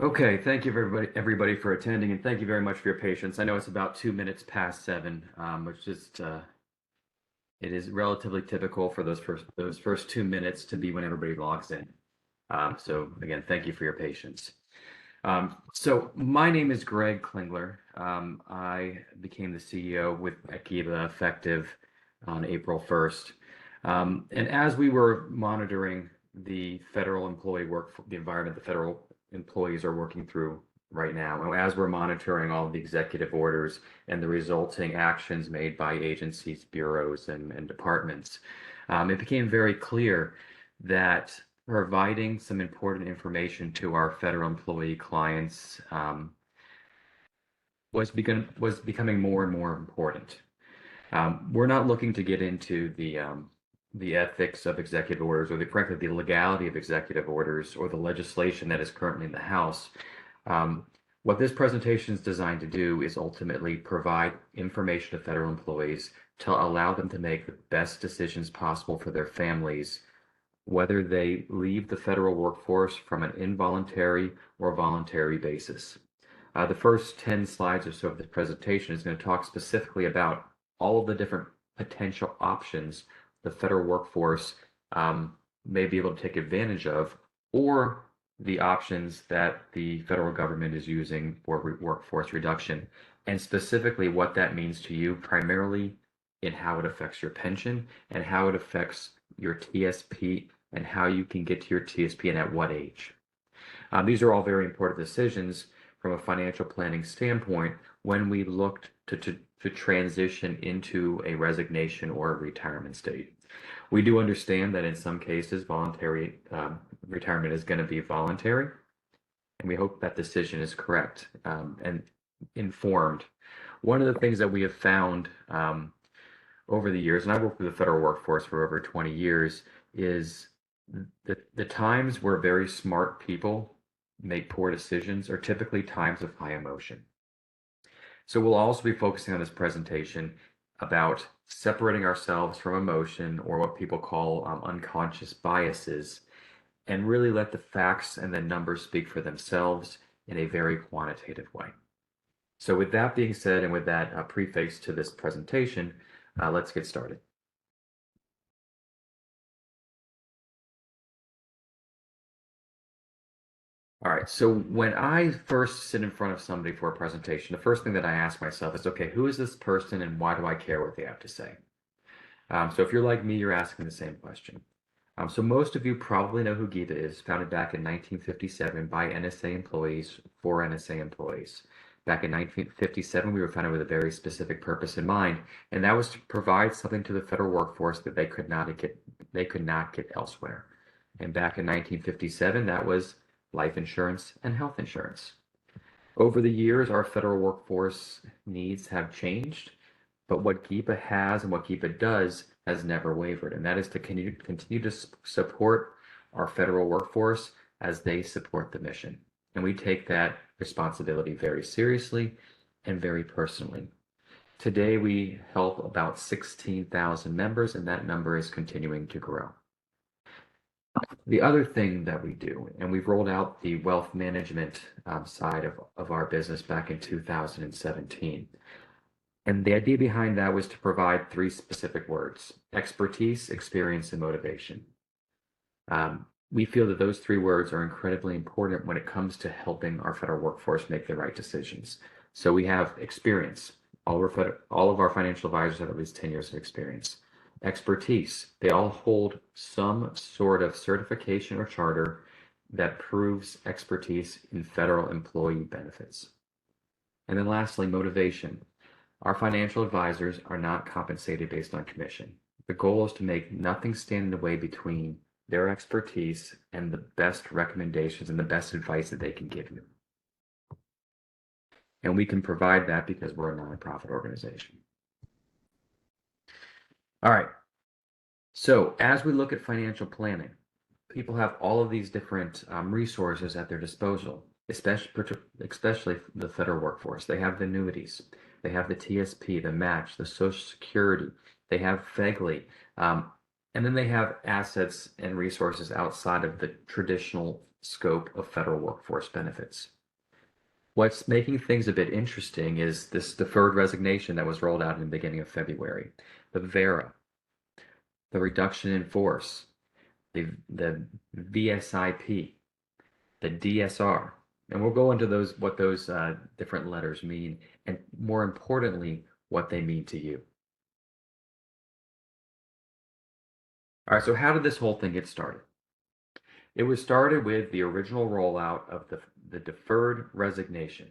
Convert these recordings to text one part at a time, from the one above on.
Okay, thank you everybody for attending, and thank you very much for your patience. I know it's about 2 minutes past 7, which is it is relatively typical for those first 2 minutes to be when everybody logs in. So again, thank you for your patience. So my name is Greg Klingler. I became the CEO at GEBA effective on April 1st. And as we were monitoring the federal employee the environment the federal employees are working through right now, and as we're monitoring all the executive orders and the resulting actions made by agencies, bureaus, and departments, it became very clear that providing some important information to our federal employee clients was becoming more and more important. We're not looking to get into the ethics of executive orders or frankly the legality of executive orders or the legislation that is currently in the House. What this presentation is designed to do is ultimately provide information to federal employees to allow them to make the best decisions possible for their families, whether they leave the federal workforce from an involuntary or voluntary basis. The first 10 slides or so of this presentation is going to talk specifically about all of the different potential options the federal workforce may be able to take advantage of, or the options that the federal government is using for workforce reduction, and specifically what that means to you, primarily in how it affects your pension and how it affects your TSP and how you can get to your TSP and at what age. These are all very important decisions from a financial planning standpoint when we looked to transition into a resignation or a retirement state. We do understand that in some cases, voluntary retirement is going to be voluntary, and we hope that decision is correct and informed. One of the things that we have found over the years, and I've worked with the federal workforce for over 20 years, is the times where very smart people make poor decisions are typically times of high emotion. So we'll also be focusing on this presentation about separating ourselves from emotion, or what people call unconscious biases, and really let the facts and the numbers speak for themselves in a very quantitative way. So with that being said, and with that preface to this presentation, let's get started. All right, so when I first sit in front of somebody for a presentation, the first thing that I ask myself is, okay, who is this person and why do I care what they have to say? So if you're like me, you're asking the same question. So most of you probably know who GEBA is, founded back in 1957 by NSA employees for NSA employees. Back in 1957, we were founded with a very specific purpose in mind, and that was to provide something to the federal workforce that they could not get elsewhere. And back in 1957, that was life insurance and health insurance. Over the years, our federal workforce needs have changed, but what GEBA has and what GEBA does has never wavered, and that is to continue to support our federal workforce as they support the mission. And we take that responsibility very seriously and very personally. Today, we help about 16,000 members, and that number is continuing to grow. The other thing that we do, and we've rolled out the wealth management side of our business back in 2017. And the idea behind that was to provide 3 specific words: expertise, experience, and motivation. We feel that those 3 words are incredibly important when it comes to helping our federal workforce make the right decisions. So we have experience. All of our financial advisors have at least 10 years of experience. Expertise. They all hold some sort of certification or charter that proves expertise in federal employee benefits. And then lastly, motivation. Our financial advisors are not compensated based on commission. The goal is to make nothing stand in the way between their expertise and the best recommendations and the best advice that they can give you. And we can provide that because we're a nonprofit organization. All right. So as we look at financial planning, people have all of these different resources at their disposal, especially the federal workforce. They have the annuities, they have the TSP, the match, the Social Security, they have FEGLI, and then they have assets and resources outside of the traditional scope of federal workforce benefits. What's making things a bit interesting is this deferred resignation that was rolled out in the beginning of February, the VERA, the reduction in force, the VSIP, the DSR, and we'll go into what those different letters mean, and more importantly, what they mean to you. All right, so how did this whole thing get started? It was started with the original rollout of the deferred resignation.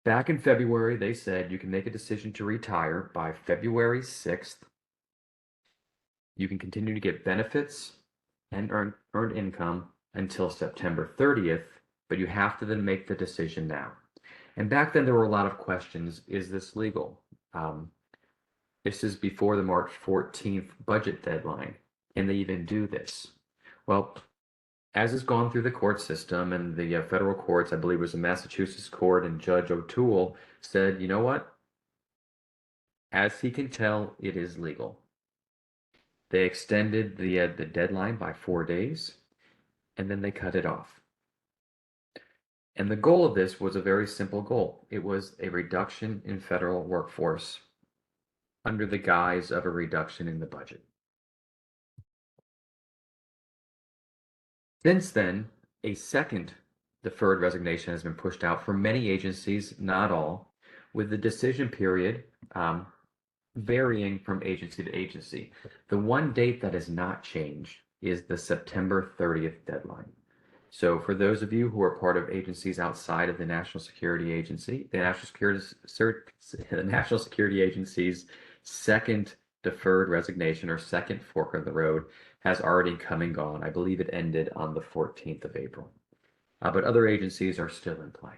Back in February, they said you can make a decision to retire by February 6th. You can continue to get benefits and earned income until September 30th, but you have to then make the decision now. And back then, there were a lot of questions. Is this legal? This is before the March 14th budget deadline. Can they even do this? Well, as has gone through the court system and the federal courts, I believe it was the Massachusetts court, and Judge O'Toole said, you know what? As he can tell, it is legal. They extended the deadline by 4 days, and then they cut it off. And the goal of this was a very simple goal. It was a reduction in federal workforce under the guise of a reduction in the budget. Since then, a second deferred resignation has been pushed out for many agencies, not all, with the decision period varying from agency to agency. The one date that has not changed is the September 30th deadline. So for those of you who are part of agencies outside of the National Security Agency, the National Security Agency's second deferred resignation or second fork of the road has already come and gone. I believe it ended on the 14th of April. But other agencies are still in play.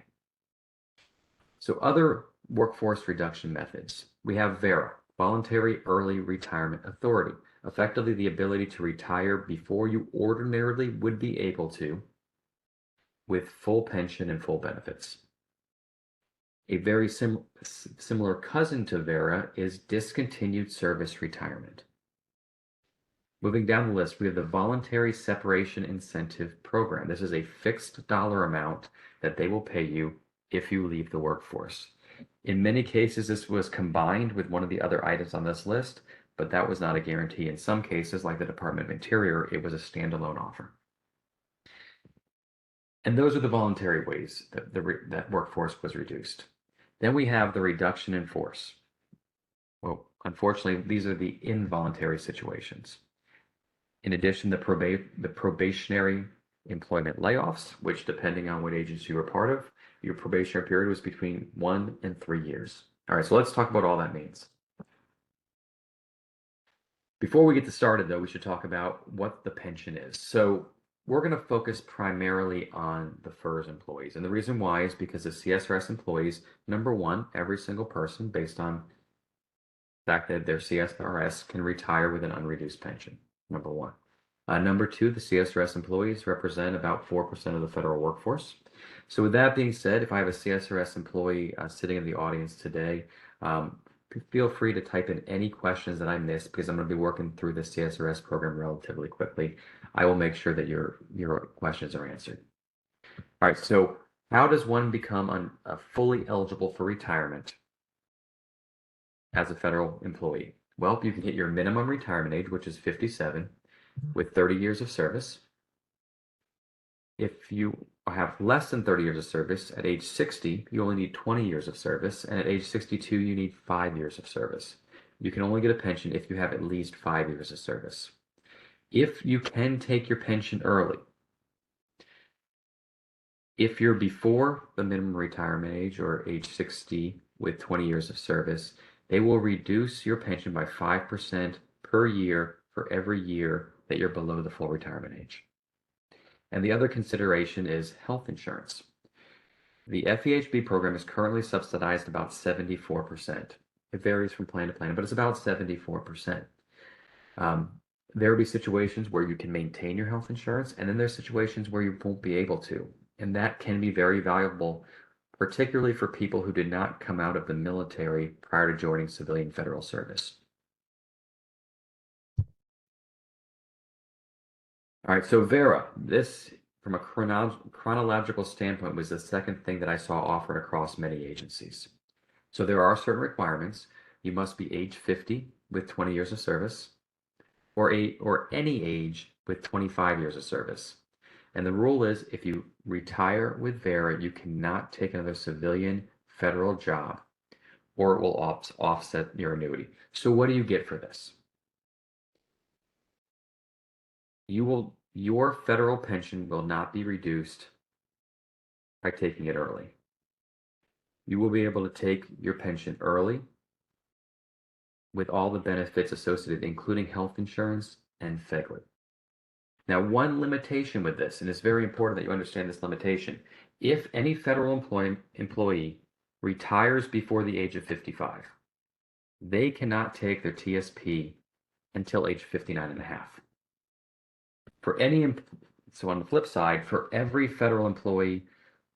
So other workforce reduction methods. We have VERA, Voluntary Early Retirement Authority, effectively the ability to retire before you ordinarily would be able to, with full pension and full benefits. A very similar cousin to VERA is discontinued service retirement. Moving down the list, we have the Voluntary Separation Incentive Program. This is a fixed dollar amount that they will pay you if you leave the workforce. In many cases, this was combined with one of the other items on this list, but that was not a guarantee. In some cases, like the Department of Interior, it was a standalone offer. And those are the voluntary ways that that workforce was reduced. Then we have the reduction in force. Well, unfortunately, these are the involuntary situations. In addition, the probationary employment layoffs, which depending on what agency you were part of, your probationary period was between 1 and 3 years. All right, so let's talk about all that means. Before we get started, though, we should talk about what the pension is. So we're going to focus primarily on the FERS employees. And the reason why is because the CSRS employees, number one, every single person, based on the fact that their CSRS can retire with an unreduced pension, number one. Number two, the CSRS employees represent about 4% of the federal workforce. So with that being said, if I have a CSRS employee sitting in the audience today, feel free to type in any questions that I missed because I'm going to be working through the CSRS program relatively quickly. I will make sure that your questions are answered. All right, so how does one become fully eligible for retirement as a federal employee? Well, you can hit your minimum retirement age, which is 57, with 30 years of service. If you have less than 30 years of service, at age 60, you only need 20 years of service, and at age 62, you need 5 years of service. You can only get a pension if you have at least 5 years of service. If you can take your pension early, if you're before the minimum retirement age or age 60 with 20 years of service, they will reduce your pension by 5% per year for every year that you're below the full retirement age. And the other consideration is health insurance. The FEHB program is currently subsidized about 74%. It varies from plan to plan, but it's about 74%. There will be situations where you can maintain your health insurance, and then there's situations where you won't be able to. And that can be very valuable, particularly for people who did not come out of the military prior to joining civilian federal service. All right, so VERA, this from a chronological standpoint was the second thing that I saw offered across many agencies. So there are certain requirements. You must be age 50 with 20 years of service, or any age with 25 years of service. And the rule is if you retire with VERA, you cannot take another civilian federal job or it will offset your annuity. So what do you get for this? Your federal pension will not be reduced by taking it early. You will be able to take your pension early with all the benefits associated, including health insurance and FEGLI. Now, one limitation with this, and it's very important that you understand this limitation, if any federal employee retires before the age of 55, they cannot take their TSP until age 59 and a half. So on the flip side, for every federal employee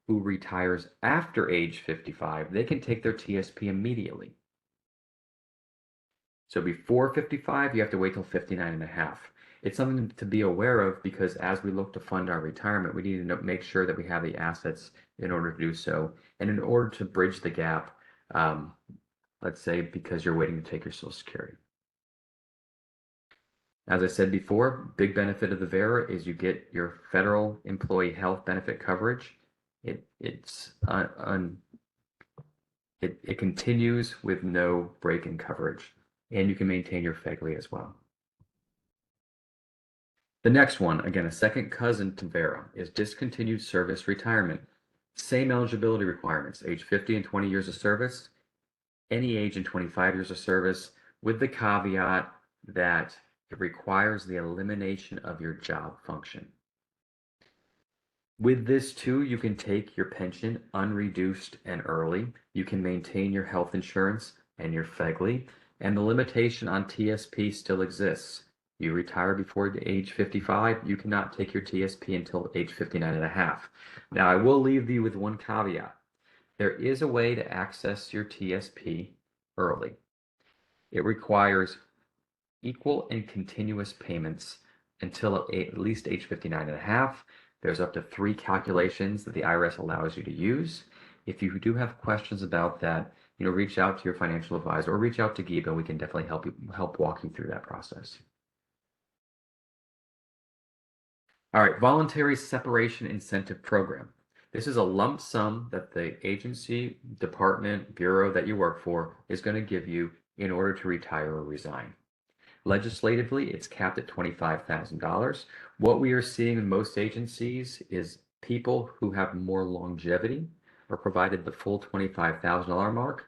who retires after age 55, they can take their TSP immediately. So before 55, you have to wait till 59 and a half. It's something to be aware of because as we look to fund our retirement, we need to make sure that we have the assets in order to do so. And in order to bridge the gap, let's say because you're waiting to take your Social Security. As I said before, big benefit of the VERA is you get your federal employee health benefit coverage. It continues with no break in coverage, and you can maintain your FEGLI as well. The next one, again, a second cousin to VERA, is discontinued service retirement. Same eligibility requirements, age 50 and 20 years of service, any age and 25 years of service, with the caveat that it requires the elimination of your job function. With this too, you can take your pension unreduced and early. You can maintain your health insurance and your FEGLI, and the limitation on TSP still exists. You retire before the age 55, you cannot take your TSP until age 59 and a half. Now, I will leave you with one caveat. There is a way to access your TSP early. It requires equal and continuous payments until at least age 59 and a half. There's up to 3 calculations that the IRS allows you to use. If you do have questions about that, reach out to your financial advisor or reach out to GEBA. We can definitely help walk you through that process. All right, voluntary separation incentive program. This is a lump sum that the agency, department, bureau that you work for is going to give you in order to retire or resign. Legislatively, it's capped at $25,000. What we are seeing in most agencies is people who have more longevity are provided the full $25,000 mark.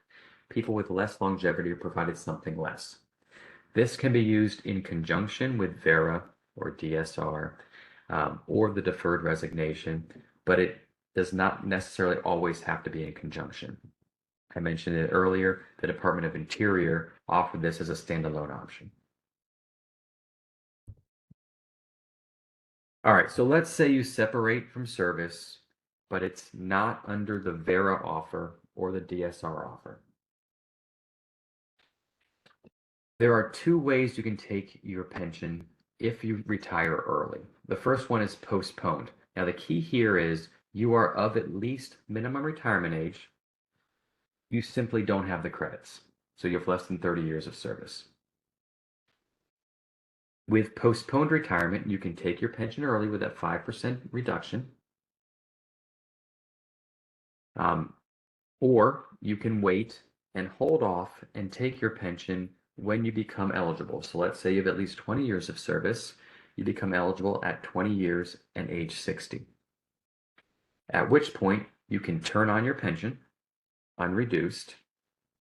People with less longevity are provided something less. This can be used in conjunction with VERA or DSR or the deferred resignation, but it does not necessarily always have to be in conjunction. I mentioned it earlier, the Department of Interior offered this as a standalone option. All right, so let's say you separate from service, but it's not under the VERA offer or the DSR offer. There are 2 ways you can take your pension if you retire early. The first one is postponed. Now, the key here is you are of at least minimum retirement age. You simply don't have the credits. So you have less than 30 years of service. With postponed retirement, you can take your pension early with that 5% reduction. Or you can wait and hold off and take your pension when you become eligible. So let's say you have at least 20 years of service. You become eligible at 20 years and age 60. At which point you can turn on your pension unreduced.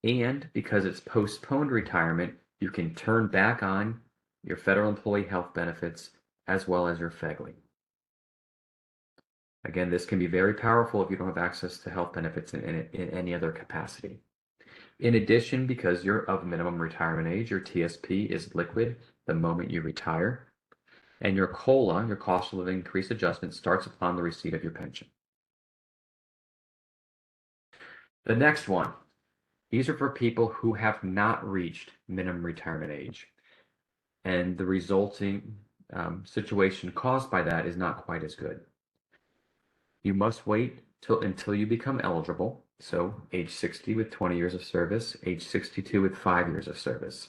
And because it's postponed retirement, you can turn back on your federal employee health benefits as well as your FEGLI. Again, this can be very powerful if you don't have access to health benefits in any other capacity. In addition, because you're of minimum retirement age, your TSP is liquid the moment you retire, and your COLA, your cost of living increase adjustment, starts upon the receipt of your pension. The next one, these are for people who have not reached minimum retirement age, and the resulting situation caused by that is not quite as good. You must wait until you become eligible. So age 60 with 20 years of service, age 62 with 5 years of service.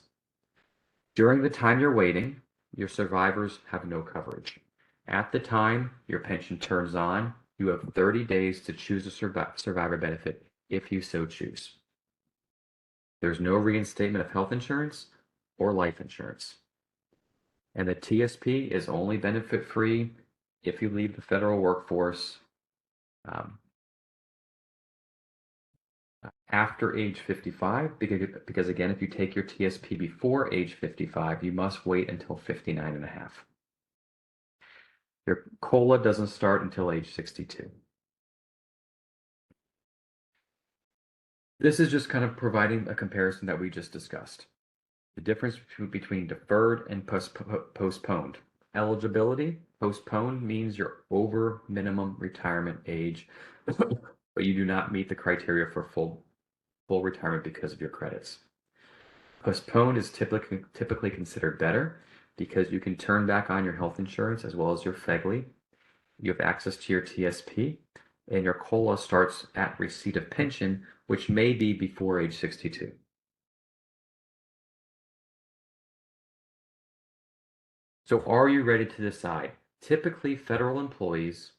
During the time you're waiting, your survivors have no coverage. At the time your pension turns on, you have 30 days to choose a survivor benefit if you so choose. There's no reinstatement of health insurance or life insurance. And the TSP is only benefit free if you leave the federal workforce after age 55, because again, if you take your TSP before age 55, you must wait until 59 and a half. Your COLA doesn't start until age 62. This is just kind of providing a comparison that we just discussed. The difference between deferred and postponed. Eligibility, postponed means you're over minimum retirement age, but you do not meet the criteria for full retirement because of your credits. Postponed is typically considered better because you can turn back on your health insurance as well as your FEGLI. You have access to your TSP, and your COLA starts at receipt of pension, which may be before age 62. So are you ready to decide? Typically, federal employees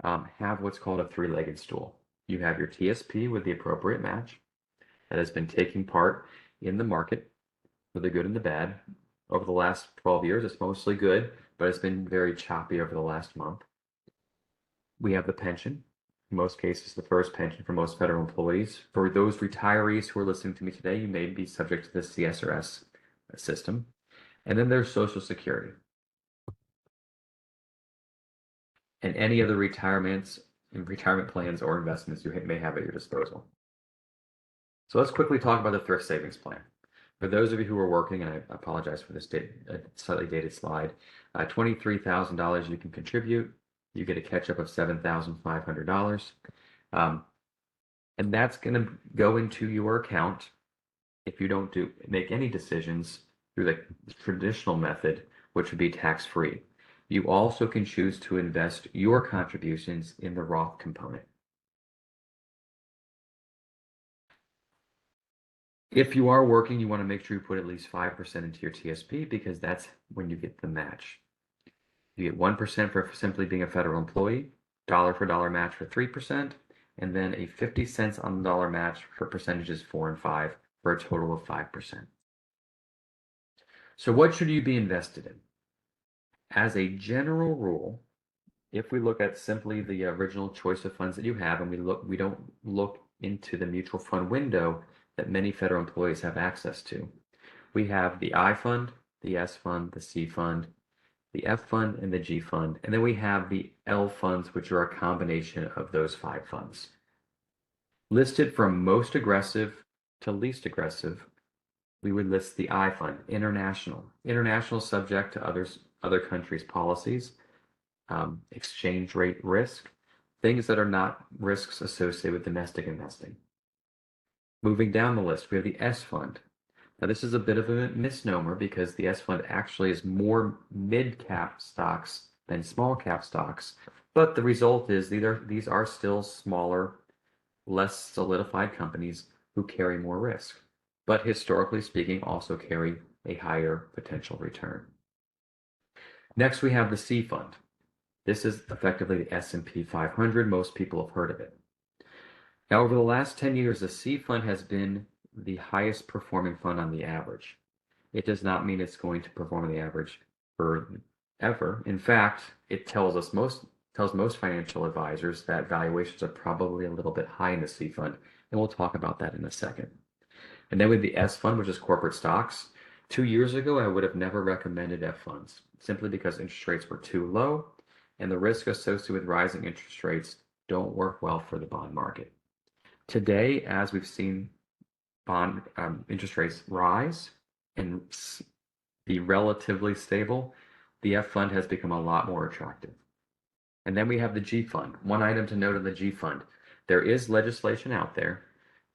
have what's called a three-legged stool. You have your TSP with the appropriate match that has been taking part in the market for the good and the bad. Over the last 12 years, it's mostly good, but it's been very choppy over the last month. We have the pension. In most cases, the first pension for most federal employees. For those retirees who are listening to me today, you may be subject to the CSRS system. And then there's Social Security and any other retirement plans or investments you may have at your disposal. So let's quickly talk about the thrift savings plan. For those of you who are working, and I apologize for this slightly dated slide, $23,000 you can contribute. You get a catch-up of $7,500. And that's going to go into your account if you don't make any decisions through the traditional method, which would be tax-free. You also can choose to invest your contributions in the Roth component. If you are working, you want to make sure you put at least 5% into your TSP because that's when you get the match. You get 1% for simply being a federal employee, dollar for dollar match for 3%, and then a 50 cents on the dollar match for percentages 4 and 5 for a total of 5%. So what should you be invested in? As a general rule, if we look at simply the original choice of funds that you have, and we don't look into the mutual fund window that many federal employees have access to. We have the I fund, the S fund, the C fund, the F fund, and the G fund. And then we have the L funds, which are a combination of those 5 funds. Listed from most aggressive to least aggressive, we would list the I fund, international. International subject to other countries' policies, exchange rate risk, things that are not risks associated with domestic investing. Moving down the list, we have the S fund. Now, this is a bit of a misnomer because the S fund actually is more mid-cap stocks than small-cap stocks, but the result is these are still smaller, less solidified companies who carry more risk, but historically speaking also carry a higher potential return. Next, we have the C fund. This is effectively the S&P 500. Most people have heard of it. Now, over the last 10 years, the C fund has been the highest performing fund on the average. It does not mean it's going to perform on the average forever. In fact, it tells most financial advisors that valuations are probably a little bit high in the C fund, and we'll talk about that in a second. And then with the S fund, which is corporate stocks, 2 years ago, I would have never recommended F funds simply because interest rates were too low and the risk associated with rising interest rates don't work well for the bond market. Today, as we've seen bond interest rates rise and be relatively stable, the F fund has become a lot more attractive. And then we have the G fund. One item to note on the G fund, there is legislation out there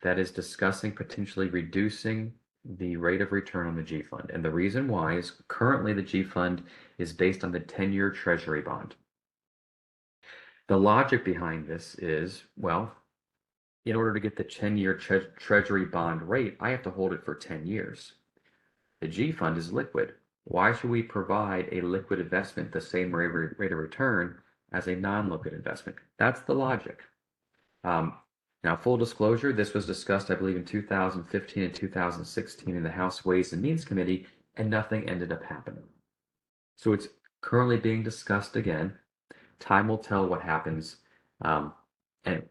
that is discussing potentially reducing the rate of return on the G fund. And the reason why is currently the G fund is based on the 10-year Treasury bond. The logic behind this is, well, in order to get the 10-year Treasury bond rate, I have to hold it for 10 years. The G fund is liquid. Why should we provide a liquid investment the same rate of return as a non-liquid investment? That's the logic. Now, full disclosure, this was discussed, I believe, in 2015 and 2016 in the House Ways and Means Committee, and nothing ended up happening. So it's currently being discussed again. Time will tell what happens, and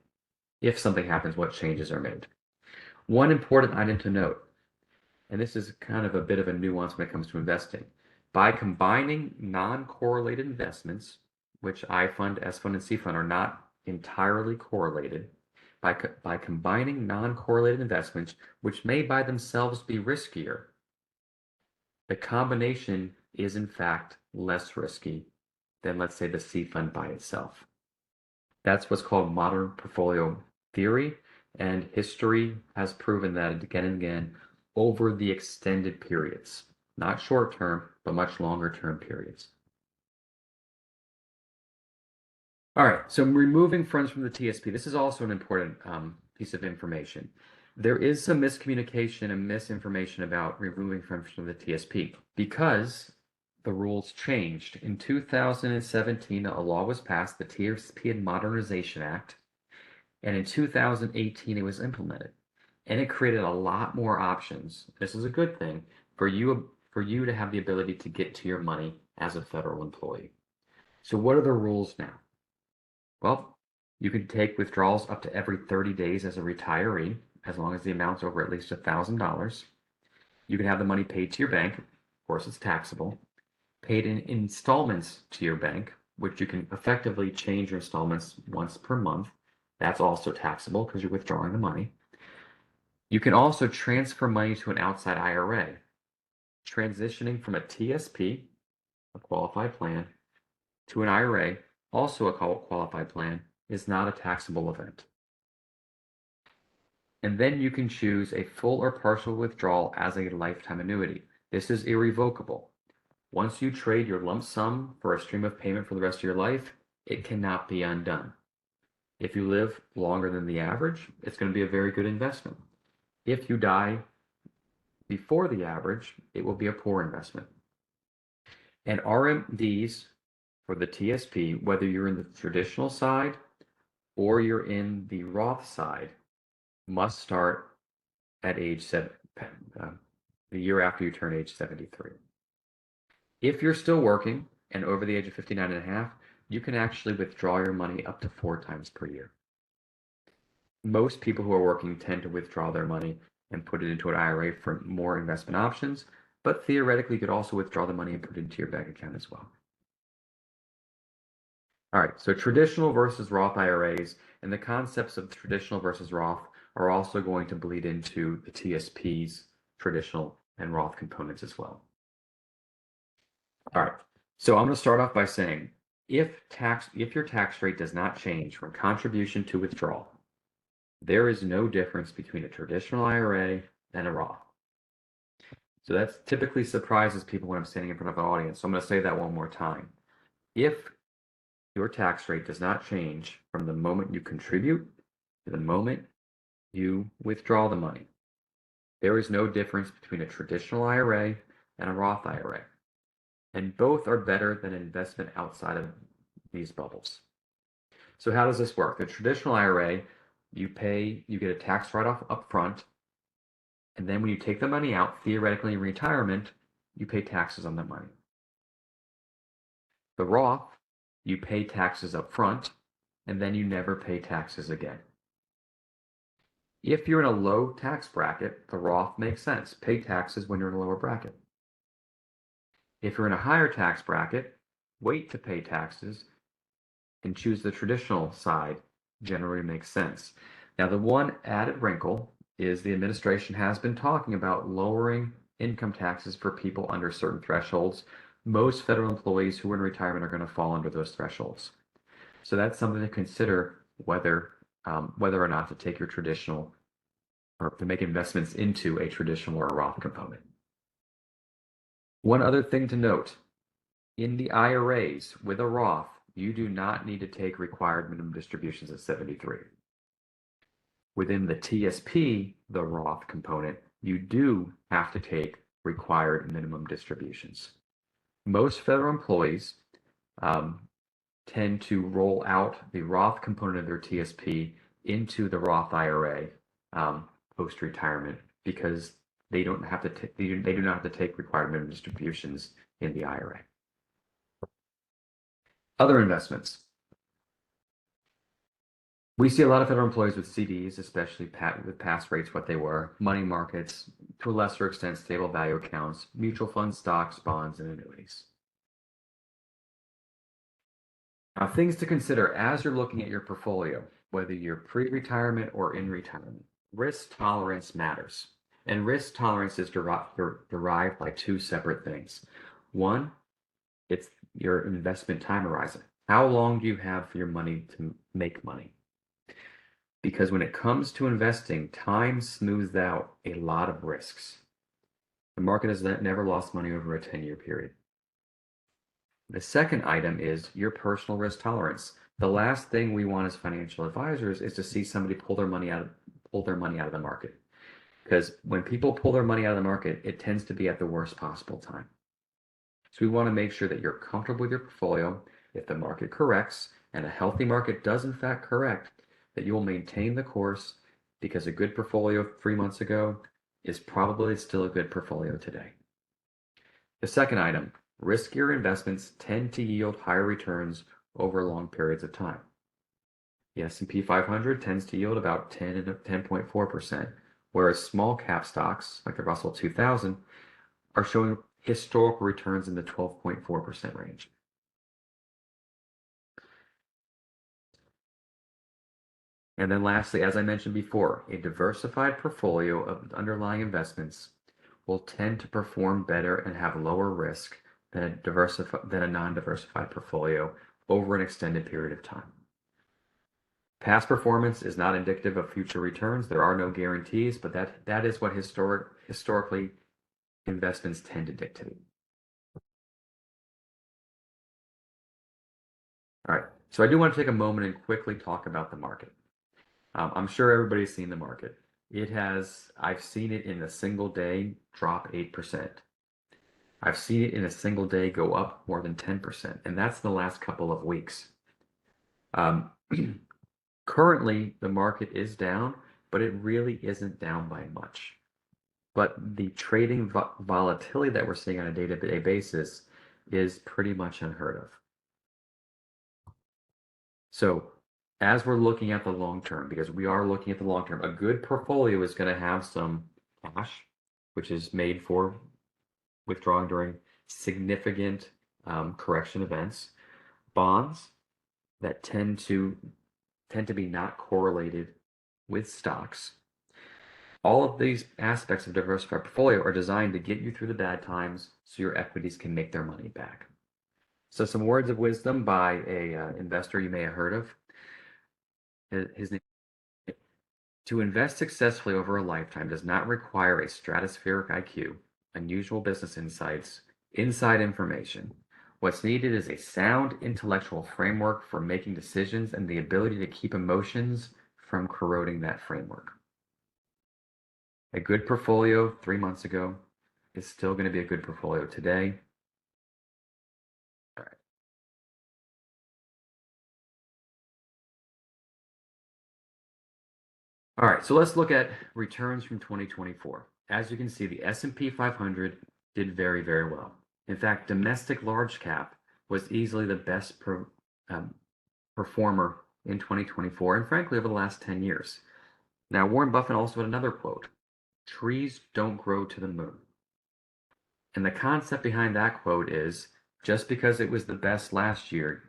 if something happens, what changes are made. One important item to note, and this is kind of a bit of a nuance when it comes to investing. By combining non-correlated investments, which I fund, S fund, and C fund are not entirely correlated, by combining non-correlated investments, which may by themselves be riskier, the combination is in fact less risky than, let's say, the C fund by itself. That's what's called modern portfolio theory, and history has proven that again and again over the extended periods, not short term, but much longer term periods. All right, so removing funds from the TSP. This is also an important piece of information. There is some miscommunication and misinformation about removing funds from the TSP because the rules changed. In 2017, a law was passed, the TSP Modernization Act, and in 2018, it was implemented. And it created a lot more options. This is a good thing for you to have the ability to get to your money as a federal employee. So what are the rules now? Well, you can take withdrawals up to every 30 days as a retiree, as long as the amount's over at least $1,000. You can have the money paid to your bank. Of course, it's taxable. Paid in installments to your bank, which you can effectively change your installments once per month. That's also taxable because you're withdrawing the money. You can also transfer money to an outside IRA. Transitioning from a TSP, a qualified plan, to an IRA, also a qualified plan, is not a taxable event. And then you can choose a full or partial withdrawal as a lifetime annuity. This is irrevocable. Once you trade your lump sum for a stream of payment for the rest of your life, it cannot be undone. If you live longer than the average, it's going to be a very good investment. If you die before the average, it will be a poor investment. And RMDs for the TSP, whether you're in the traditional side or you're in the Roth side, must start at age 7, the year after you turn age 73. If you're still working and over the age of 59 and a half, you can actually withdraw your money up to 4 times per year. Most people who are working tend to withdraw their money and put it into an IRA for more investment options, but theoretically you could also withdraw the money and put it into your bank account as well. All right, so traditional versus Roth IRAs, and the concepts of traditional versus Roth are also going to bleed into the TSP's traditional and Roth components as well. All right, so I'm going to start off by saying, if your tax rate does not change from contribution to withdrawal, there is no difference between a traditional IRA and a Roth. So that typically surprises people when I'm standing in front of an audience. So I'm going to say that one more time. If your tax rate does not change from the moment you contribute to the moment you withdraw the money, there is no difference between a traditional IRA and a Roth IRA. And both are better than investment outside of these bubbles. So how does this work? The traditional IRA, you get a tax write-off up front, and then when you take the money out, theoretically in retirement, you pay taxes on that money. The Roth, you pay taxes up front, and then you never pay taxes again. If you're in a low tax bracket, the Roth makes sense. Pay taxes when you're in a lower bracket. If you're in a higher tax bracket, wait to pay taxes and choose the traditional side. Generally makes sense. Now, the one added wrinkle is the administration has been talking about lowering income taxes for people under certain thresholds. Most federal employees who are in retirement are going to fall under those thresholds. So that's something to consider whether or not to take your traditional or to make investments into a traditional or a Roth component. One other thing to note, In the IRAs with a Roth, you do not need to take required minimum distributions at 73. Within the TSP, the Roth component, you do have to take required minimum distributions. Most federal employees tend to roll out the Roth component of their TSP into the Roth IRA post-retirement because they don't have to they do not have to take required minimum distributions in the IRA. Other investments. We see a lot of federal employees with CDs, especially with past rates what they were, money markets, to a lesser extent stable value accounts, mutual funds, stocks, bonds, and annuities. Now, things to consider as you're looking at your portfolio, whether you're pre-retirement or in retirement. Risk tolerance matters. And risk tolerance is derived by two separate things. One, it's your investment time horizon. How long do you have for your money to make money? Because when it comes to investing, time smooths out a lot of risks. The market has never lost money over a 10-year period. The second item is your personal risk tolerance. The last thing we want as financial advisors is to see somebody pull their money out of the market. Because when people pull their money out of the market, it tends to be at the worst possible time. So we want to make sure that you're comfortable with your portfolio. If the market corrects, and a healthy market does in fact correct, that you will maintain the course because a good portfolio 3 months ago is probably still a good portfolio today. The second item, riskier investments tend to yield higher returns over long periods of time. The S&P 500 tends to yield about 10 and 10.4%, whereas small cap stocks like the Russell 2000 are showing historical returns in the 12.4% range. And then lastly, as I mentioned before, a diversified portfolio of underlying investments will tend to perform better and have lower risk than a non-diversified portfolio over an extended period of time. Past performance is not indicative of future returns. There are no guarantees, but that is what historically investments tend to dictate. All right, so I do want to take a moment and quickly talk about the market. I'm sure everybody's seen the market. I've seen it in a single day drop 8%. I've seen it in a single day go up more than 10%, and that's the last couple of weeks. Currently, the market is down, but it really isn't down by much. But the trading volatility that we're seeing on a day-to-day basis is pretty much unheard of. So as we're looking at the long term, because we are looking at the long term, a good portfolio is going to have some cash, which is made for withdrawing during significant correction events, bonds that tend to be not correlated with stocks. All of these aspects of diversified portfolio are designed to get you through the bad times so your equities can make their money back. So some words of wisdom by a investor you may have heard of. His name. To invest successfully over a lifetime does not require a stratospheric IQ, unusual business insights, inside information. What's needed is a sound intellectual framework for making decisions and the ability to keep emotions from corroding that framework. A good portfolio 3 months ago is still going to be a good portfolio today. All right. All right, so let's look at returns from 2024. As you can see, the S&P 500 did very, very well. In fact, domestic large cap was easily the best performer in 2024, and frankly, over the last 10 years. Now, Warren Buffett also had another quote, trees don't grow to the moon. And the concept behind that quote is, just because it was the best last year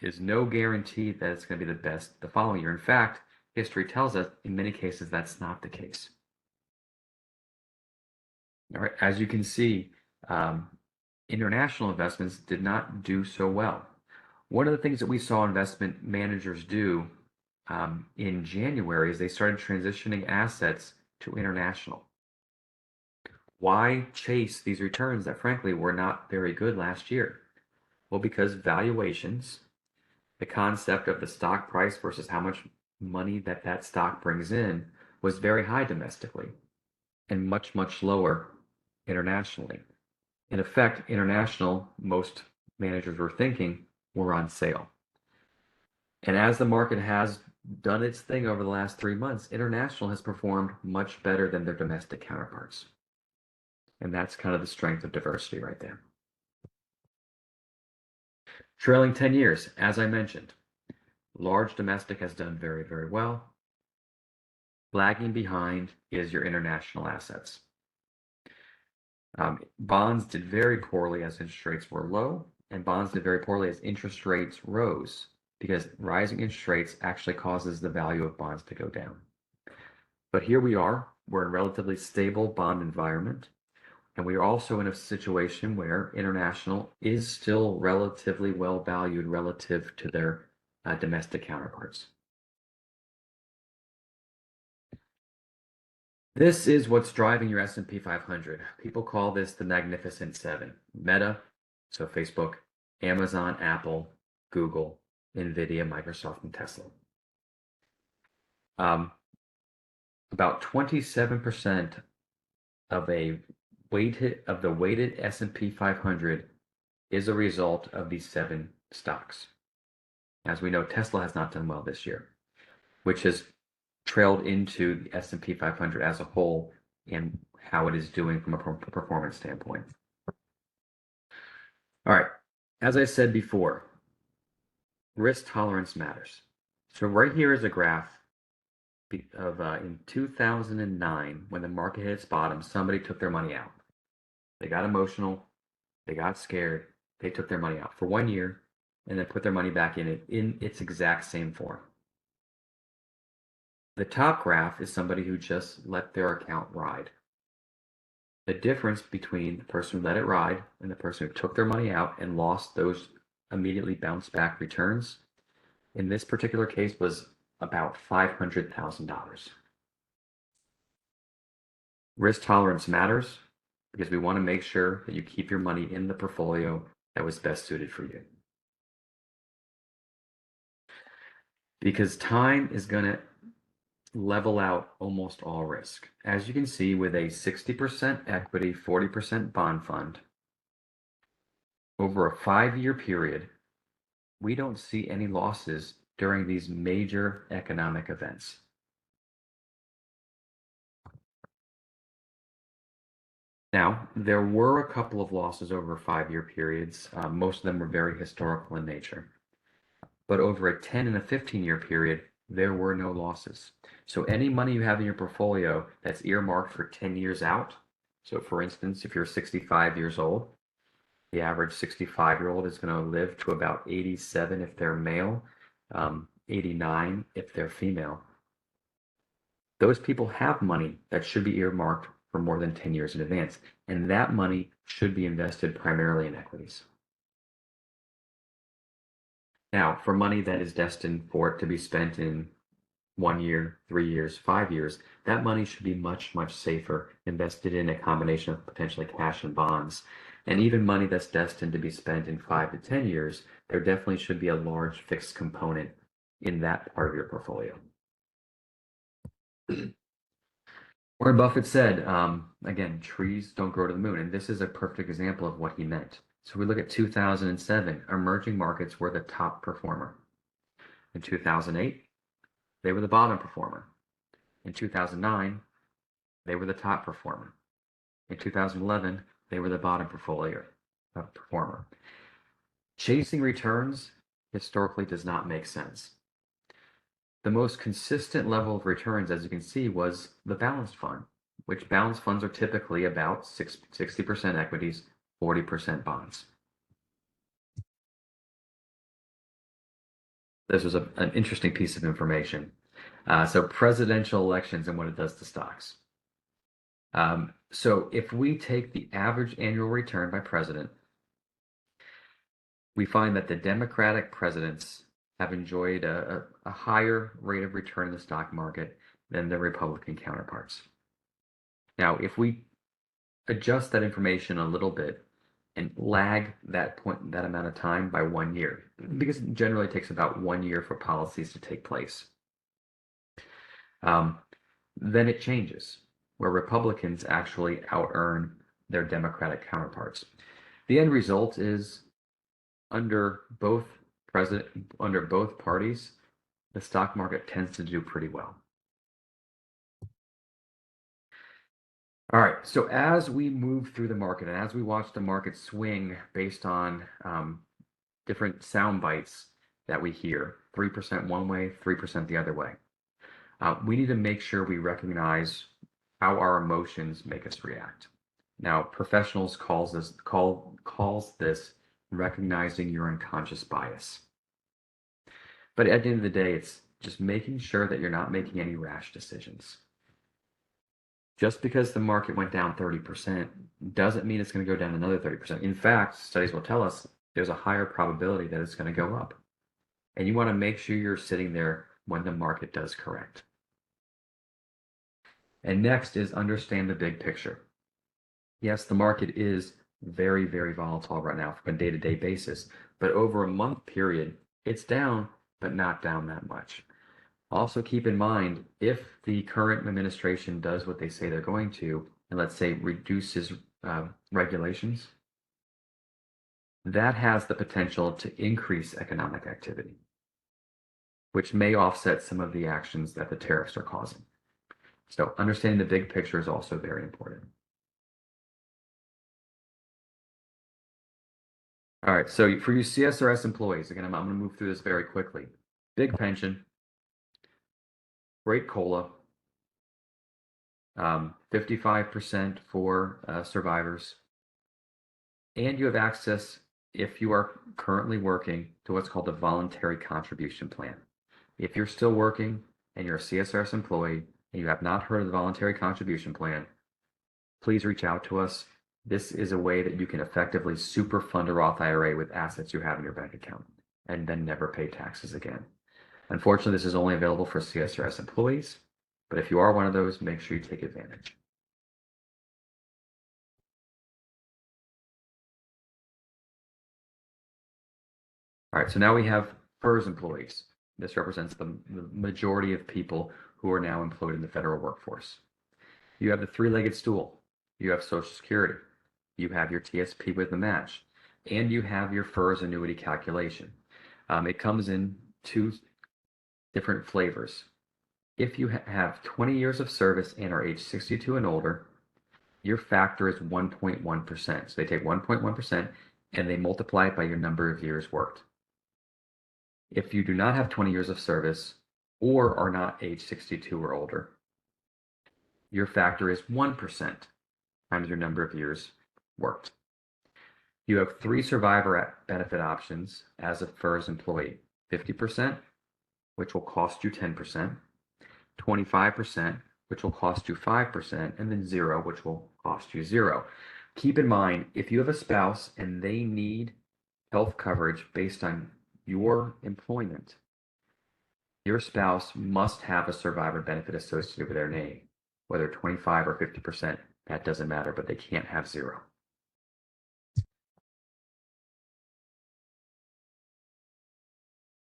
is no guarantee that it's going to be the best the following year. In fact, history tells us in many cases that's not the case. All right, as you can see, international investments did not do so well. One of the things that we saw investment managers do in January is they started transitioning assets to international. Why chase these returns that frankly were not very good last year? Well, because valuations, the concept of the stock price versus how much money that stock brings in, was very high domestically and much, much lower internationally. In effect, international, most managers were thinking, were on sale. And as the market has done its thing over the last 3 months, international has performed much better than their domestic counterparts. And that's kind of the strength of diversity right there. Trailing 10 years, as I mentioned, large domestic has done very, very well. Lagging behind is your international assets. Bonds did very poorly as interest rates were low, and bonds did very poorly as interest rates rose, because rising interest rates actually causes the value of bonds to go down. But here we are, we're in a relatively stable bond environment, and we are also in a situation where international is still relatively well valued relative to their domestic counterparts. This is what's driving your S&P 500. People call this the Magnificent Seven. Meta, so Facebook, Amazon, Apple, Google, NVIDIA, Microsoft, and Tesla. About 27% of the weighted S&P 500 is a result of these 7 stocks. As we know, Tesla has not done well this year, which has trailed into the S&P 500 as a whole and how it is doing from a performance standpoint. All right, as I said before, risk tolerance matters. So right here is a graph of in 2009, when the market hit its bottom, somebody took their money out. They got emotional, they got scared, they took their money out for 1 year and then put their money back in it in its exact same form. The top graph is somebody who just let their account ride. The difference between the person who let it ride and the person who took their money out and lost those immediately bounce back returns, in this particular case, was about $500,000. Risk tolerance matters because we want to make sure that you keep your money in the portfolio that was best suited for you. Because time is going to level out almost all risk. As you can see, with a 60% equity, 40% bond fund, over a 5-year period, we don't see any losses during these major economic events. Now, there were a couple of losses over 5-year periods. Most of them were very historical in nature. But over a 10 and a 15-year period, there were no losses. So any money you have in your portfolio that's earmarked for 10 years out, so for instance, if you're 65 years old, the average 65-year-old is going to live to about 87 if they're male, 89 if they're female. Those people have money that should be earmarked for more than 10 years in advance, and that money should be invested primarily in equities. Now, for money that is destined for it to be spent in 1 year, 3 years, 5 years, that money should be much, much safer, invested in a combination of potentially cash and bonds. And even money that's destined to be spent in 5 to 10 years, there definitely should be a large fixed component in that part of your portfolio. Warren Buffett said, again, trees don't grow to the moon. And this is a perfect example of what he meant. So we look at 2007, emerging markets were the top performer. In 2008, they were the bottom performer. In 2009, they were the top performer. In 2011, they were the bottom performer. Chasing returns historically does not make sense. The most consistent level of returns, as you can see, was the balanced fund, which balanced funds are typically about 60% equities, 40% bonds. This was an interesting piece of information. So presidential elections and what it does to stocks. So if we take the average annual return by president, we find that the Democratic presidents have enjoyed a higher rate of return in the stock market than their Republican counterparts. Now, if we adjust that information a little bit and lag that amount of time by 1 year, because it generally takes about 1 year for policies to take place. Then it changes, where Republicans actually out-earn their Democratic counterparts. The end result is under both parties, the stock market tends to do pretty well. All right, so as we move through the market and as we watch the market swing based on different sound bites that we hear, 3% one way, 3% the other way, we need to make sure we recognize how our emotions make us react. Now, professionals calls this recognizing your unconscious bias. But at the end of the day, it's just making sure that you're not making any rash decisions. Just because the market went down 30% doesn't mean it's going to go down another 30%. In fact, studies will tell us there's a higher probability that it's going to go up. And you want to make sure you're sitting there when the market does correct. And next is understand the big picture. Yes, the market is very, very volatile right now from a day-to-day basis, but over a month period, it's down, but not down that much. Also keep in mind, if the current administration does what they say they're going to, and let's say reduces regulations, that has the potential to increase economic activity, which may offset some of the actions that the tariffs are causing. So understanding the big picture is also very important. All right, so for you CSRS employees, again, I'm going to move through this very quickly. Big pension, great COLA, 55% for survivors, and you have access, if you are currently working, to what's called the voluntary contribution plan. If you're still working and you're a CSRS employee and you have not heard of the voluntary contribution plan, please reach out to us. This is a way that you can effectively super fund a Roth IRA with assets you have in your bank account and then never pay taxes again. Unfortunately, this is only available for CSRS employees, but if you are one of those, make sure you take advantage. All right, so now we have FERS employees. This represents the majority of people who are now employed in the federal workforce. You have the three-legged stool. You have Social Security. You have your TSP with the match, and you have your FERS annuity calculation. It comes in two different flavors. If you have 20 years of service and are age 62 and older, your factor is 1.1%. So they take 1.1% and they multiply it by your number of years worked. If you do not have 20 years of service or are not age 62 or older, your factor is 1% times your number of years worked. You have 3 survivor benefit options as a FERS employee: 50%, which will cost you 10%, 25%, which will cost you 5%, and then 0, which will cost you 0. Keep in mind, if you have a spouse and they need health coverage based on your employment, your spouse must have a survivor benefit associated with their name, whether 25 or 50%, that doesn't matter, but they can't have 0.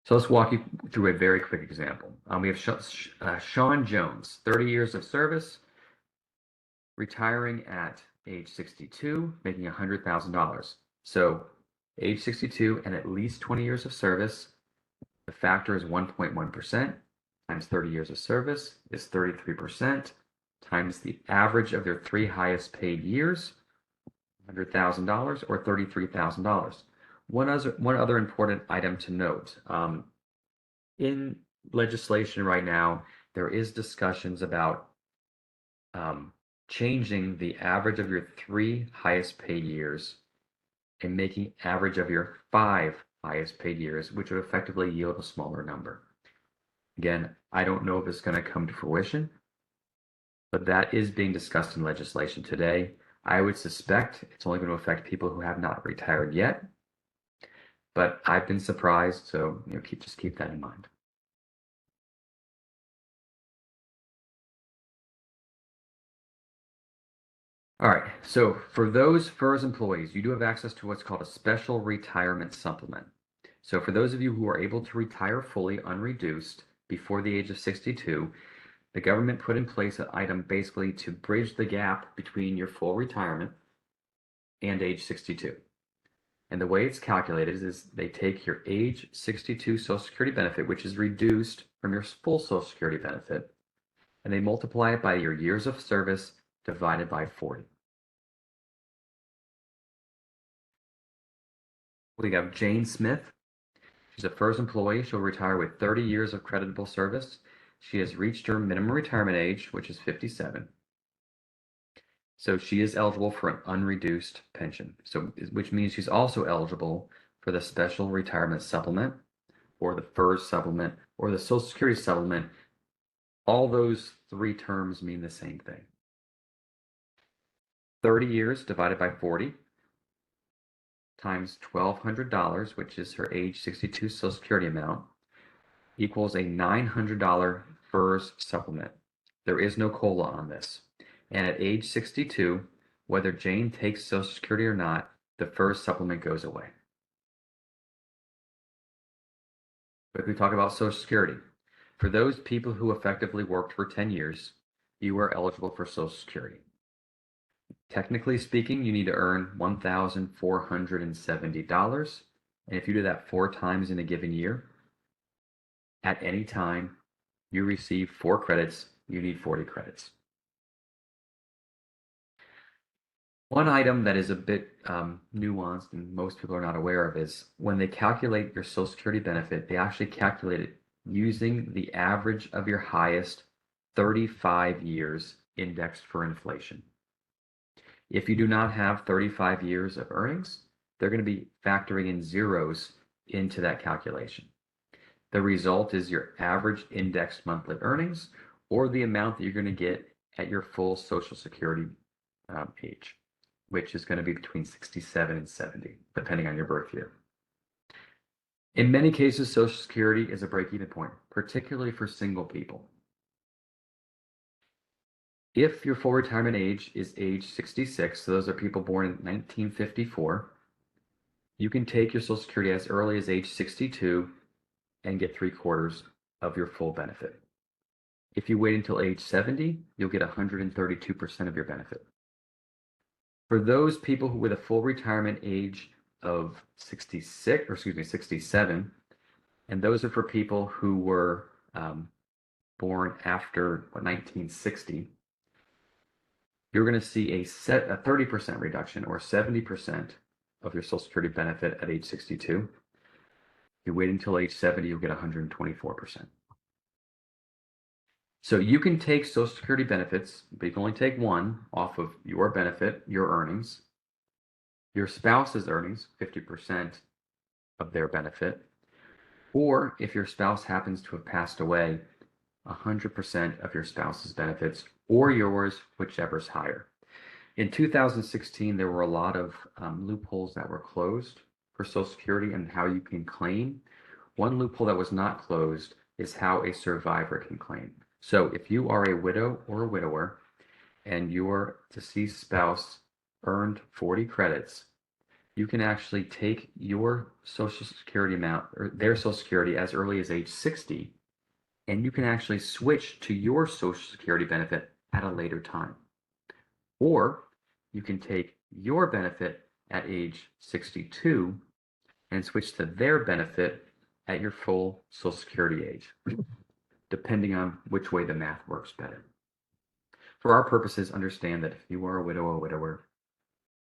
So let's walk you through a very quick example. We have Sean Jones, 30 years of service, retiring at age 62, making $100,000. So age 62 and at least 20 years of service, the factor is 1.1% times 30 years of service is 33% times the average of their 3 highest paid years, $100,000 or $33,000. One other important item to note, in legislation right now, there is discussions about changing the average of your 3 highest paid years and making average of your 5 highest paid years, which would effectively yield a smaller number. Again, I don't know if it's going to come to fruition, but that is being discussed in legislation today. I would suspect it's only going to affect people who have not retired yet, but I've been surprised, so just keep that in mind. All right, so for those FERS employees, you do have access to what's called a special retirement supplement. So for those of you who are able to retire fully unreduced before the age of 62, the government put in place an item basically to bridge the gap between your full retirement and age 62. And the way it's calculated is they take your age 62 Social Security benefit, which is reduced from your full Social Security benefit, and they multiply it by your years of service divided by 40. We have Jane Smith. She's a FERS employee. She'll retire with 30 years of creditable service. She has reached her minimum retirement age, which is 57. So she is eligible for an unreduced pension. So, which means she's also eligible for the special retirement supplement or the FERS supplement or the Social Security supplement. All those three terms mean the same thing. 30 years divided by 40 times $1,200, which is her age 62 Social Security amount, equals a $900 FERS supplement. There is no COLA on this. And at age 62, whether Jane takes Social Security or not, the FERS supplement goes away. But we talk about Social Security. For those people who effectively worked for 10 years, you are eligible for Social Security. Technically speaking, you need to earn $1,470. And if you do that 4 times in a given year, at any time, you receive 4 credits, you need 40 credits. One item that is a bit nuanced and most people are not aware of is when they calculate your Social Security benefit, they actually calculate it using the average of your highest 35 years indexed for inflation. If you do not have 35 years of earnings, they're going to be factoring in zeros into that calculation. The result is your average indexed monthly earnings or the amount that you're going to get at your full Social Security age, which is going to be between 67 and 70, depending on your birth year. In many cases, Social Security is a break-even point, particularly for single people. If your full retirement age is age 66, so those are people born in 1954, you can take your Social Security as early as age 62 and get 3/4 of your full benefit. If you wait until age 70, you'll get 132% of your benefit. For those people who with a full retirement age of 67, and those are for people who were born after 1960, you're going to see a 30% reduction or 70% of your Social Security benefit at age 62. If you wait until age 70, you'll get 124%. So you can take Social Security benefits, but you can only take one off of your benefit, your earnings, your spouse's earnings, 50% of their benefit, or if your spouse happens to have passed away, 100% of your spouse's benefits, or yours, whichever's higher. In 2016, there were a lot of loopholes that were closed for Social Security and how you can claim. One loophole that was not closed is how a survivor can claim. So if you are a widow or a widower and your deceased spouse earned 40 credits, you can actually take your Social Security amount or their Social Security as early as age 60, and you can actually switch to your Social Security benefit at a later time. Or you can take your benefit at age 62 and switch to their benefit at your full Social Security age, depending on which way the math works better. For our purposes, understand that if you are a widow or widower,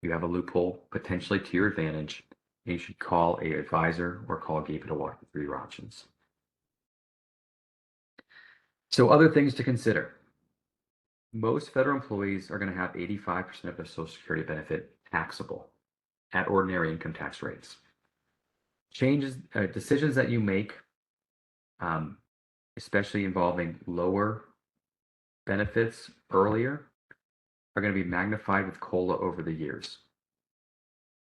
you have a loophole potentially to your advantage, and you should call an advisor or call GEBA to walk you through your options. So other things to consider. Most federal employees are going to have 85% of their Social Security benefit taxable at ordinary income tax rates. Decisions that you make, especially involving lower benefits earlier, are going to be magnified with COLA over the years.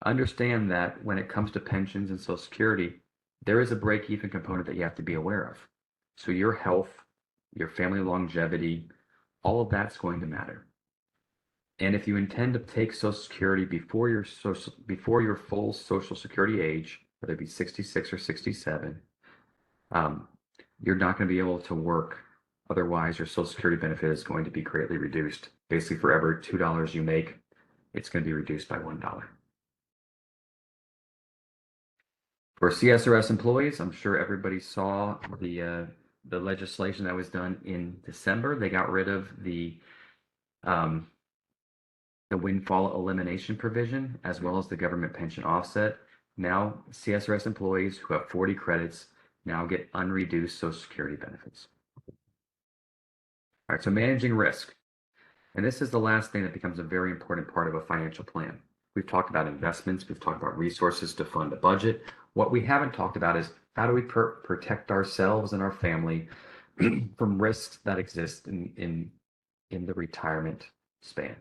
Understand that when it comes to pensions and Social Security, there is a break-even component that you have to be aware of. So your health, your family longevity, all of that's going to matter. And if you intend to take Social Security before your full Social Security age, whether it be 66 or 67, you're not going to be able to work. Otherwise, your Social Security benefit is going to be greatly reduced. Basically, for every $2 you make, it's going to be reduced by $1. For CSRS employees, I'm sure everybody saw the legislation that was done in December. They got rid of the windfall elimination provision, as well as the government pension offset. Now, CSRS employees who have 40 credits now get unreduced Social Security benefits. All right, so managing risk. And this is the last thing that becomes a very important part of a financial plan. We've talked about investments. We've talked about resources to fund a budget. What we haven't talked about is how do we protect ourselves and our family from risks that exist in the retirement span.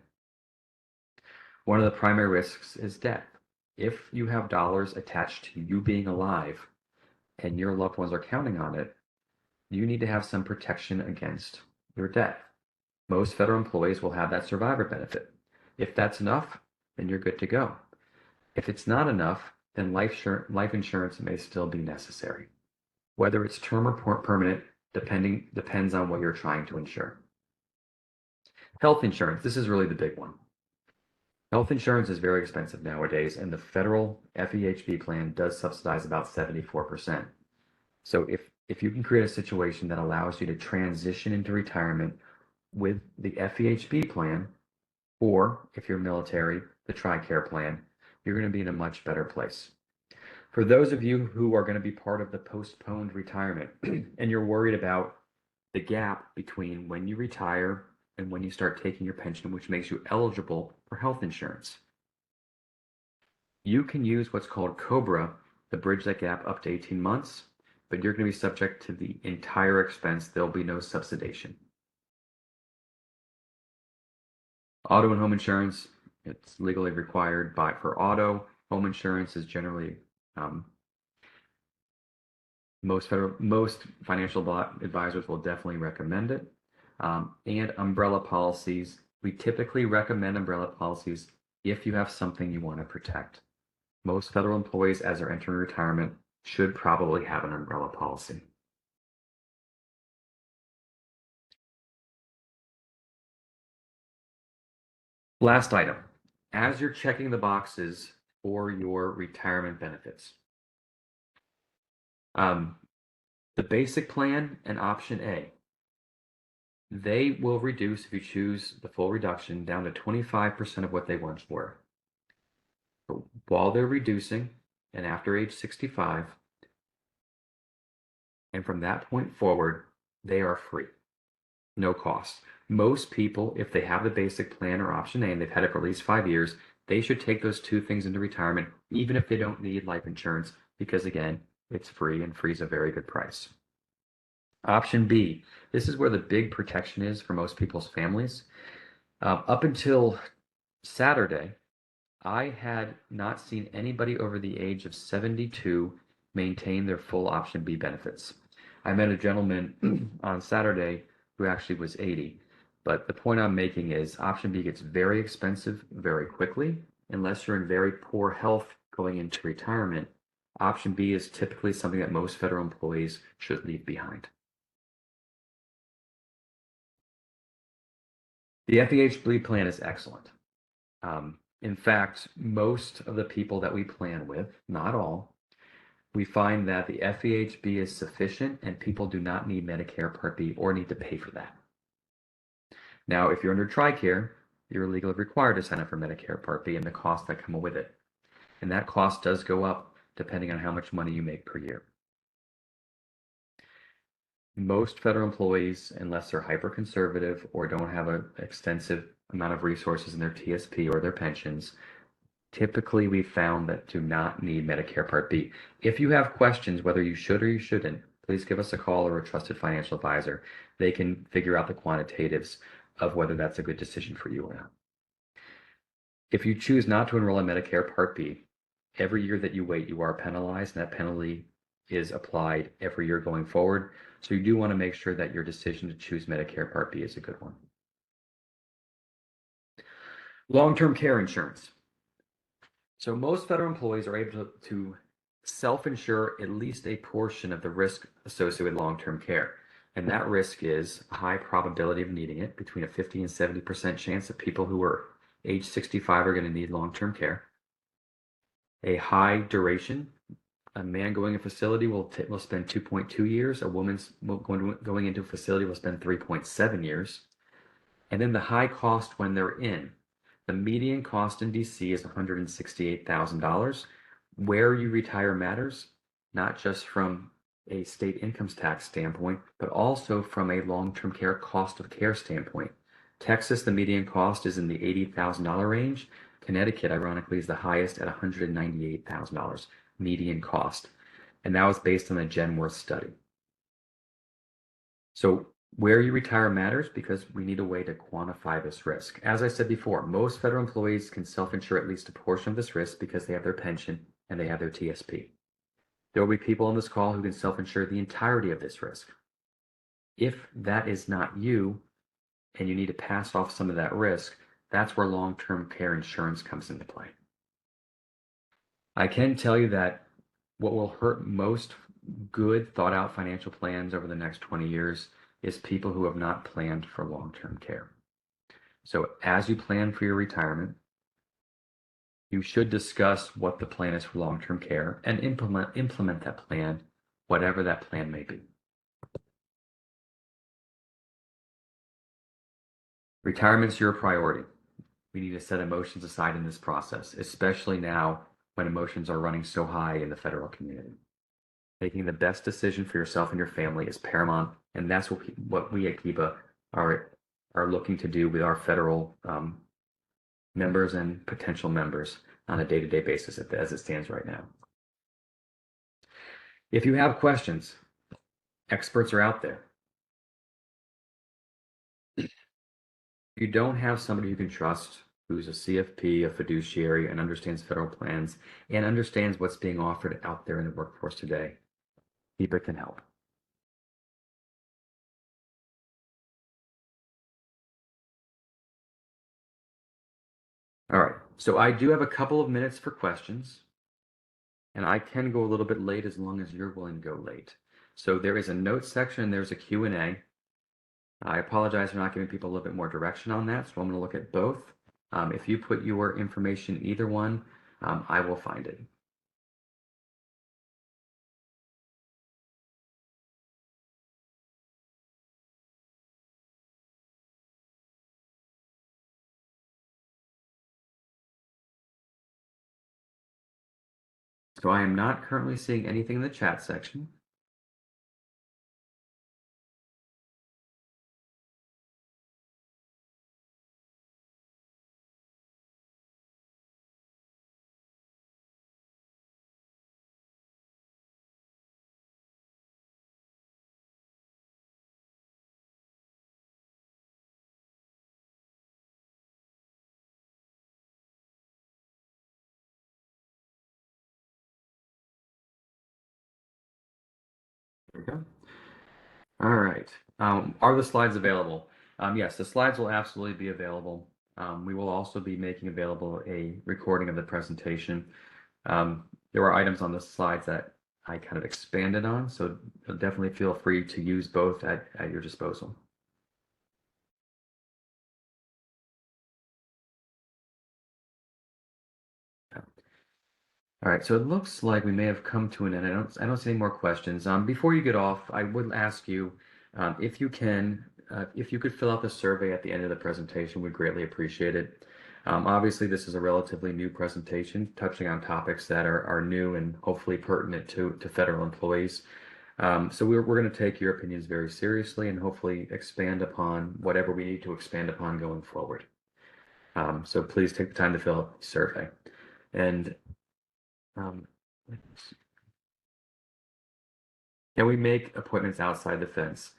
One of the primary risks is death. If you have dollars attached to you being alive and your loved ones are counting on it, you need to have some protection against your death. Most federal employees will have that survivor benefit. If that's enough, then you're good to go. If it's not enough, then life insurance may still be necessary. Whether it's term or permanent, depends on what you're trying to insure. Health insurance, this is really the big one. Health insurance is very expensive nowadays, and the federal FEHB plan does subsidize about 74%. So if you can create a situation that allows you to transition into retirement with the FEHB plan, or if you're military, the TRICARE plan, you're going to be in a much better place. For those of you who are going to be part of the postponed retirement and you're worried about the gap between when you retire and when you start taking your pension, which makes you eligible for health insurance, you can use what's called COBRA to bridge that gap up to 18 months, but you're going to be subject to the entire expense. There'll be no subsidization. Auto and home insurance, it's legally required for auto. Home insurance is generally most financial advisors will definitely recommend it. And umbrella policies, we typically recommend umbrella policies if you have something you want to protect. Most federal employees, as they're entering retirement, should probably have an umbrella policy. Last item, as you're checking the boxes for your retirement benefits, the basic plan and option A, they will reduce, if you choose the full reduction, down to 25% of what they once were. But while they're reducing, and after age 65, and from that point forward, they are free, no cost. Most people, if they have the basic plan or option A and they've had it for at least 5 years, they should take those two things into retirement, even if they don't need life insurance, because again, it's free, and free is a very good price. Option B, this is where the big protection is for most people's families. Up until Saturday, I had not seen anybody over the age of 72 maintain their full option B benefits. I met a gentleman on Saturday who actually was 80. But the point I'm making is option B gets very expensive very quickly. Unless you're in very poor health going into retirement, option B is typically something that most federal employees should leave behind. The FEHB plan is excellent. In fact, most of the people that we plan with, not all, we find that the FEHB is sufficient and people do not need Medicare Part B or need to pay for that. Now, if you're under TRICARE, you're legally required to sign up for Medicare Part B and the costs that come with it. And that cost does go up depending on how much money you make per year. Most federal employees, unless they're hyper-conservative or don't have an extensive amount of resources in their TSP or their pensions, typically we've found that do not need Medicare Part B. If you have questions whether you should or you shouldn't, please give us a call or a trusted financial advisor. They can figure out the quantitatives of whether that's a good decision for you or not. If you choose not to enroll in Medicare Part B, every year that you wait, you are penalized, and that penalty is applied every year going forward. So you do want to make sure that your decision to choose Medicare Part B is a good one. Long-term care insurance. So most federal employees are able to self-insure at least a portion of the risk associated with long-term care. And that risk is a high probability of needing it, between a 50 and 70% chance of people who are age 65 are going to need long-term care. A high duration. A man going to a facility will spend 2.2 years. A woman's going into a facility will spend 3.7 years. And then the high cost when they're in. The median cost in DC is $168,000. Where you retire matters, not just from a state income tax standpoint, but also from a long-term care cost of care standpoint. Texas, the median cost is in the $80,000 range. Connecticut, ironically, is the highest at $198,000 median cost. And that was based on a Genworth study. So where you retire matters because we need a way to quantify this risk. As I said before, most federal employees can self-insure at least a portion of this risk because they have their pension and they have their TSP. There will be people on this call who can self-insure the entirety of this risk. If that is not you and you need to pass off some of that risk, that's where long-term care insurance comes into play. I can tell you that what will hurt most good thought out financial plans over the next 20 years is people who have not planned for long-term care. So as you plan for your retirement, you should discuss what the plan is for long-term care and implement that plan, whatever that plan may be. Retirement is your priority. We need to set emotions aside in this process, especially now when emotions are running so high in the federal community. Making the best decision for yourself and your family is paramount, and that's what we at GEBA are looking to do with our federal members and potential members on a day-to-day basis as it stands right now. If you have questions, experts are out there. If you don't have somebody you can trust who's a CFP, a fiduciary, and understands federal plans and understands what's being offered out there in the workforce today, GEBA can help. All right, so I do have a couple of minutes for questions, and I can go a little bit late as long as you're willing to go late. So there is a notes section, and there's a Q&A. I apologize for not giving people a little bit more direction on that, so I'm going to look at both. If you put your information in either one, I will find it. So I am not currently seeing anything in the chat section. There we go. All right. Are the slides available? Yes, the slides will absolutely be available. We will also be making available a recording of the presentation. There are items on the slides that I kind of expanded on, so definitely feel free to use both at your disposal. All right, so it looks like we may have come to an end. I don't see any more questions. Before you get off, I would ask you if you could fill out the survey at the end of the presentation, we'd greatly appreciate it. Obviously, this is a relatively new presentation touching on topics that are new and hopefully pertinent to federal employees. So we're going to take your opinions very seriously and hopefully expand upon whatever we need to expand upon going forward. So please take the time to fill out the survey. And can we make appointments outside the fence?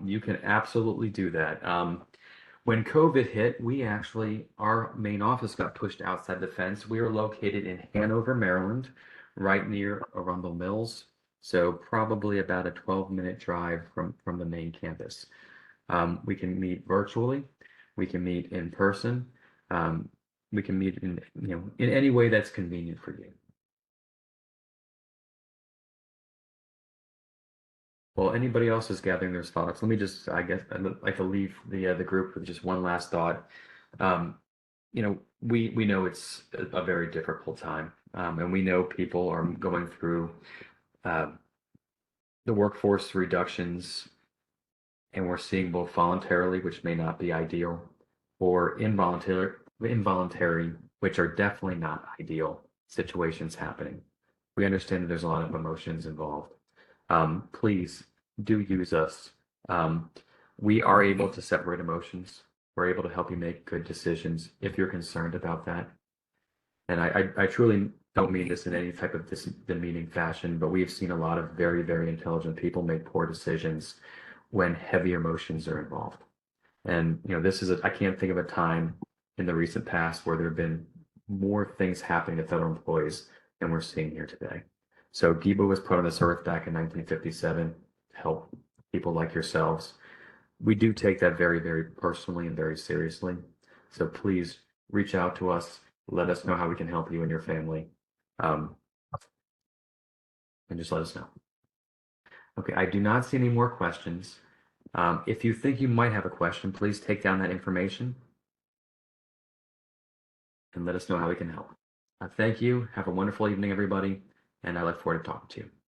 You can absolutely do that. When COVID hit, our main office got pushed outside the fence. We are located in Hanover, Maryland, right near Arundel Mills. So probably about a 12-minute drive from the main campus. We can meet virtually. We can meet in person. we can meet in, in any way that's convenient for you. Well, anybody else is gathering their thoughts. Let me just, I guess, I'd like to leave the group with just one last thought. Um, we know it's a very difficult time, and we know people are going through uh, the workforce reductions, and we're seeing both voluntarily, which may not be ideal, or involuntary, which are definitely not ideal situations happening. We understand that there's a lot of emotions involved. Please do use us. Um, we are able to separate emotions. We're able to help you make good decisions if you're concerned about that. And I truly don't mean this in any type of demeaning fashion, but we've seen a lot of very, very intelligent people make poor decisions when heavy emotions are involved. And I can't think of a time in the recent past where there have been more things happening to federal employees than we're seeing here today. So GEBA was put on this earth back in 1957 to help people like yourselves. We do take that very, very personally and very seriously. So please reach out to us. Let us know how we can help you and your family. And just let us know. Okay, I do not see any more questions. If you think you might have a question, please take down that information and let us know how we can help. Thank you. Have a wonderful evening, everybody, and I look forward to talking to you.